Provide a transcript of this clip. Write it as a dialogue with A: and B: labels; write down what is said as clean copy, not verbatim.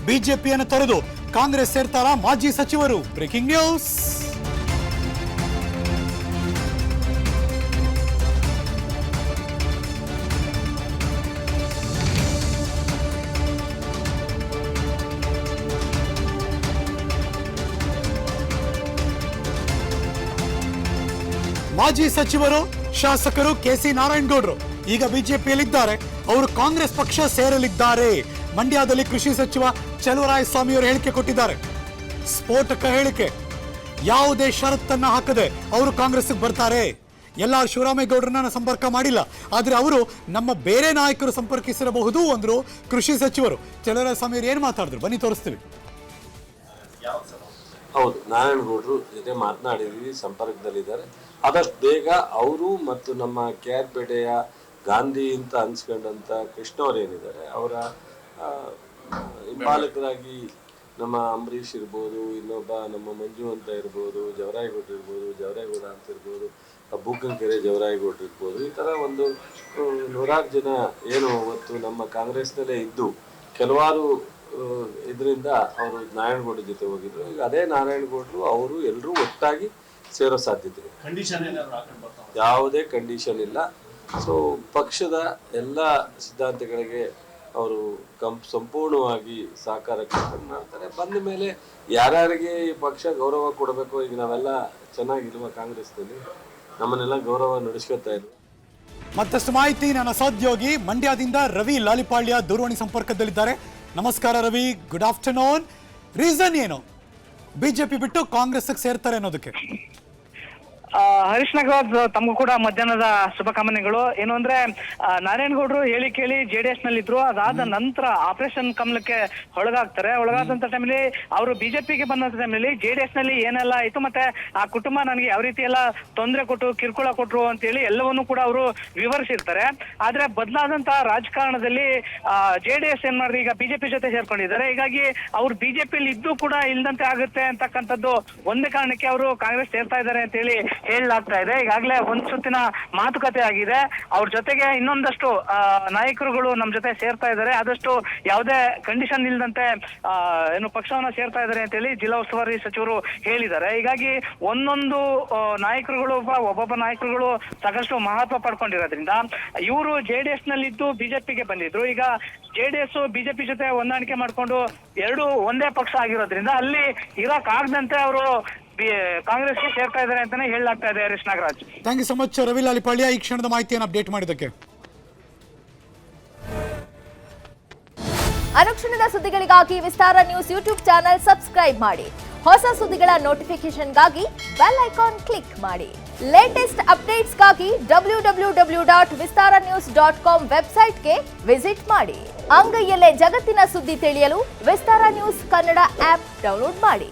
A: ಬಿಜೆಪಿಯನ್ನು ತೊರೆದು ಕಾಂಗ್ರೆಸ್ ಸೇರ್ತಾರಾ ಮಾಜಿ ಸಚಿವರು? Breaking news. ಮಾಜಿ ಸಚಿವರು ಶಾಸಕರು ಕೆಸಿ ನಾರಾಯಣಗೌಡರು ಈಗ ಬಿಜೆಪಿಯಲ್ಲಿದ್ದಾರೆ. ಅವರು ಕಾಂಗ್ರೆಸ್ ಪಕ್ಷ ಸೇರಲಿದ್ದಾರೆ. ಮಂಡ್ಯದಲ್ಲಿ ಕೃಷಿ ಸಚಿವ ಚಲುವರಾಯಸ್ವಾಮಿ ಅವರು ಹೇಳಿಕೆ ಕೊಟ್ಟಿದ್ದಾರೆ. ಸ್ಫೋಟಕ ಹೇಳಿಕೆ. ಯಾವುದೇ ಷರತ್ತನ್ನ ಹಾಕದೆ ಅವರು ಕಾಂಗ್ರೆಸ್ಗೆ ಬರ್ತಾರೆ. ಎಲ್ಲ ಶಿವರಾಮೇಗೌಡರನ್ನ ಸಂಪರ್ಕ ಮಾಡಿಲ್ಲ, ಆದ್ರೆ ಅವರು ನಮ್ಮ ಬೇರೆ ನಾಯಕರು ಸಂಪರ್ಕಿಸಿರಬಹುದು ಅಂದ್ರು ಕೃಷಿ ಸಚಿವರು. ಚಲುವರಾಯಸ್ವಾಮಿ ಅವರು ಏನ್ ಮಾತಾಡಿದ್ರು ಬನ್ನಿ ತೋರಿಸ್ತೀವಿ.
B: ಹೌದು, ನಾರಾಯಣಗೌಡರು ಜೊತೆ ಮಾತನಾಡಿದ್ವಿ, ಸಂಪರ್ಕದಲ್ಲಿದ್ದಾರೆ. ಆದಷ್ಟು ಬೇಗ ಅವರು ಮತ್ತು ನಮ್ಮ KR-ಪೇಟೆಯ ಗಾಂಧಿ ಅಂತ ಅನ್ಸ್ಕೊಂಡಂತ ಕೃಷ್ಣ ಅವ್ರು ಏನಿದ್ದಾರೆ ಅವರ ಹಿಂಬಾಲಕರಾಗಿ ನಮ್ಮ ಅಂಬರೀಷ್ ಇರ್ಬೋದು, ಇನ್ನೊಬ್ಬ ನಮ್ಮ ಮಂಜು ಅಂತ ಇರ್ಬೋದು, ಜವರಾಯಗೌಡ್ರು ಇರ್ಬೋದು, ಜವರಾಯಗೌಡ ಅಂತ ಇರ್ಬೋದು, ಬೂಕನಕೆರೆ ಜವರಾಯಗೌಡ್ರು ಇರ್ಬೋದು, ಈ ಥರ ಒಂದು 100 ಜನ ಏನು ಅವತ್ತು ನಮ್ಮ ಕಾಂಗ್ರೆಸ್ನಲ್ಲೇ ಇದ್ದು ಕೆಲವಾರು ಇದರಿಂದ ಅವರು ನಾರಾಯಣಗೌಡ ಜೊತೆ ಹೋಗಿದ್ರು. ಈಗ ಅದೇ ನಾರಾಯಣಗೌಡರು ಅವರು ಎಲ್ಲರೂ ಒಟ್ಟಾಗಿ ಸೇರೋ ಸಾಧ್ಯತೆ ಇದೆ. ಯಾವುದೇ ಕಂಡೀಷನ್ ಇಲ್ಲ. ಸೊ ಪಕ್ಷದ ಎಲ್ಲ ಸಿದ್ಧಾಂತಗಳಿಗೆ ಅವರು ಸಂಪೂರ್ಣವಾಗಿ ಸಹಕಾರ ಮಾಡ್ತಾರೆ. ಬಂದ ಮೇಲೆ ಯಾರ್ಯಾರಿಗೆ ಈ ಪಕ್ಷ ಗೌರವ ಕೊಡಬೇಕು, ಈಗ ನಾವೆಲ್ಲ ಚೆನ್ನಾಗಿರುವ ಕಾಂಗ್ರೆಸ್ನಲ್ಲಿ ನಮ್ಮನ್ನೆಲ್ಲ ಗೌರವ ನಡೆಸ್ಕೊತಾ ಇದ್ವಿ.
A: ಮತ್ತಷ್ಟು ಮಾಹಿತಿ ನನ್ನ ಸಹೋದ್ಯೋಗಿ ಮಂಡ್ಯದಿಂದ ರವಿ ಲಾಲಿಪಾಳ್ಯ ದೂರವಾಣಿ ಸಂಪರ್ಕದಲ್ಲಿದ್ದಾರೆ. ನಮಸ್ಕಾರ ರವಿ, ಗುಡ್ ಆಫ್ಟರ್ನೂನ್. ರೀಸನ್ ಏನು ಬಿಜೆಪಿ ಬಿಟ್ಟು ಕಾಂಗ್ರೆಸ್ಗೆ ಸೇರ್ತಾರೆ ಅನ್ನೋದಕ್ಕೆ?
C: ಹರೀಶ್ ನಾಗರಾಜ್, ತಮಗೂ ಕೂಡ ಮಧ್ಯಾಹ್ನದ ಶುಭಕಾಮನೆಗಳು. ಏನು ಅಂದ್ರೆ ನಾರಾಯಣಗೌಡರು ಹೇಳಿ ಕೇಳಿ JDS ನಲ್ಲಿದ್ರು. ಅದಾದ ನಂತರ ಆಪರೇಷನ್ ಕಮಲಕ್ಕೆ ಒಳಗಾಗ್ತಾರೆ. ಒಳಗಾದಂತ ಟೈಮಲ್ಲಿ ಅವರು ಬಿಜೆಪಿಗೆ ಬಂದಂತ ಟೈಮಲ್ಲಿ JDS ನಲ್ಲಿ ಏನೆಲ್ಲ ಆಯ್ತು, ಮತ್ತೆ ಆ ಕುಟುಂಬ ನನಗೆ ಯಾವ ರೀತಿ ಎಲ್ಲ ತೊಂದರೆ ಕೊಟ್ಟು ಕಿರುಕುಳ ಕೊಟ್ರು ಅಂತ ಹೇಳಿ ಎಲ್ಲವನ್ನೂ ಕೂಡ ಅವರು ವಿವರಿಸಿರ್ತಾರೆ. ಆದ್ರೆ ಬದಲಾದಂತಹ ರಾಜಕಾರಣದಲ್ಲಿ JDS ಏನ್ ಮಾಡ್ರಿ ಈಗ ಬಿಜೆಪಿ ಜೊತೆ ಸೇರ್ಕೊಂಡಿದ್ದಾರೆ. ಹೀಗಾಗಿ ಅವ್ರು ಬಿಜೆಪಿಯಲ್ಲಿ ಇದ್ದು ಕೂಡ ಇಲ್ದಂತೆ ಆಗುತ್ತೆ ಅಂತಕ್ಕಂಥದ್ದು ಒಂದೇ ಕಾರಣಕ್ಕೆ ಅವರು ಕಾಂಗ್ರೆಸ್ ಸೇರ್ತಾ ಇದ್ದಾರೆ ಅಂತ ಹೇಳಿ ಹೇಳಲಾಗ್ತಾ ಇದೆ. ಈಗಾಗಲೇ ಒಂದ್ ಸುತ್ತಿನ ಮಾತುಕತೆ ಆಗಿದೆ. ಅವ್ರ ಜೊತೆಗೆ ಇನ್ನೊಂದಷ್ಟು ನಾಯಕರುಗಳು ನಮ್ ಜೊತೆ ಸೇರ್ತಾ ಇದ್ದಾರೆ. ಆದಷ್ಟು ಯಾವುದೇ ಕಂಡೀಷನ್ ಇಲ್ಲದಂತೆ ಏನು ಪಕ್ಷವನ್ನ ಸೇರ್ತಾ ಇದ್ದಾರೆ ಅಂತ ಹೇಳಿ ಜಿಲ್ಲಾ ಉಸ್ತುವಾರಿ ಸಚಿವರು ಹೇಳಿದ್ದಾರೆ. ಹೀಗಾಗಿ ಒಂದೊಂದು ನಾಯಕರುಗಳು ಒಬ್ಬೊಬ್ಬ ನಾಯಕರುಗಳು ಸಾಕಷ್ಟು ಮಹತ್ವ ಪಡ್ಕೊಂಡಿರೋದ್ರಿಂದ ಇವರು JDS ನಲ್ಲಿದ್ದು ಬಿಜೆಪಿಗೆ ಬಂದಿದ್ರು. ಈಗ JDS ಬಿಜೆಪಿ ಜೊತೆ ಹೊಂದಾಣಿಕೆ ಮಾಡ್ಕೊಂಡು ಎರಡು ಒಂದೇ ಪಕ್ಷ ಆಗಿರೋದ್ರಿಂದ ಅಲ್ಲಿ ಇರಕ್ ಆಗದಂತೆ ಅವರು ಕಾಂಗ್ರೆಸ್ಗೆ ಸೇರ್ತಾ ಇದ್ದಾರೆ ಅಂತಾನೆ ಹೇಳಲಾಗ್ತಾ ಇದೆ. Harish Nagaraj,
A: thank you so much Ravi Lalipalya ಈ ಕ್ಷಣದ ಮಾಹಿತಿಯನ್ನು ಅಪ್ಡೇಟ್ ಮಾಡಿದ್ದಕ್ಕೆ.
D: ಅನುಕ್ಷಣದ ಸುದ್ದಿಗಳಿಗಾಗಿ Vistara news YouTube channel subscribe ಮಾಡಿ. ಹೊಸ ಸುದ್ದಿಗಳ ನೋಟಿಫಿಕೇಶನ್ಗಾಗಿ ಬೆಲ್ ಐಕಾನ್ ಕ್ಲಿಕ್ ಮಾಡಿ. ಲೇಟೆಸ್ಟ್ ಅಪ್ಡೇಟ್ಸ್ಗಾಗಿ www.vistaranews.com ವೆಬ್ಸೈಟ್ಗೆ ವಿಸಿಟ್ ಮಾಡಿ. ಅಂಗೈಯಲ್ಲೇ ಜಗತ್ತಿನ ಸುದ್ದಿ ತಿಳಿಯಲು Vistara news Kannada app download ಮಾಡಿ.